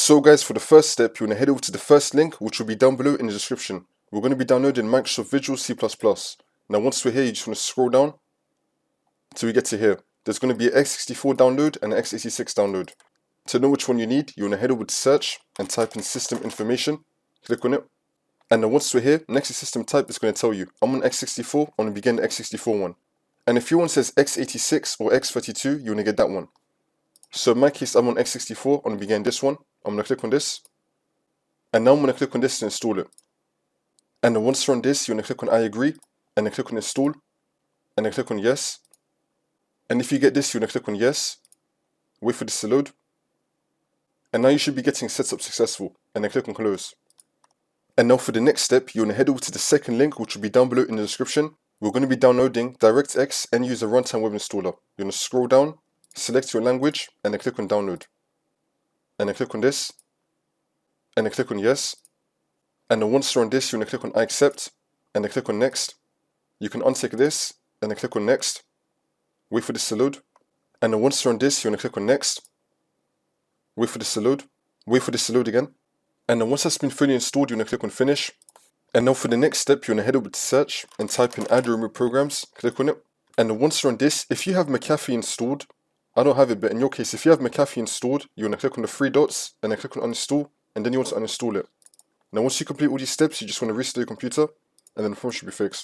So guys, for the first step, you want to head over to the first link, which will be down below in the description. We're going to be downloading Microsoft Visual C++. Now once we're here, you just want to scroll down till we get to here. There's going to be an x64 download and an x86 download. To know which one you need, you want to head over to search and type in system information. Click on it. And then once we're here, next to system type is going to tell you, I'm on x64, I want to begin the x64 one. And if your one says x86 or x32, you want to get that one. So in my case, I'm on x64, I want to begin this one. I'm going to click on this. And now I'm going to click on this to install it. And then once you're on this, you want to click on I agree. And then click on install. And then click on yes. And if you get this, you want to click on yes. Wait for this to load. And now you should be getting set up successful. And then click on close. And now for the next step, you want to head over to the second link, which will be down below in the description. We're going to be downloading DirectX End User Runtime Web Installer. You're going to scroll down, select your language, and then click on download. And then click on this. And then click on yes. And then once you're on this, you want to click on I accept. And then click on next. You can untick this, and then click on next. Wait for this to load. And then once you're on this, you want to click on next. Wait for this to load. Wait for this to load again. And then once that's been fully installed, you want to click on finish. And now for the next step, you want to head over to search and type in add or remove programs. Click on it. And then once you're on this, if you have McAfee installed, I don't have it, but in your case, if you have McAfee installed, you want to click on the three dots and then click on uninstall, and then you want to uninstall it. Now once you complete all these steps, you just want to restart your computer, and then the problem should be fixed.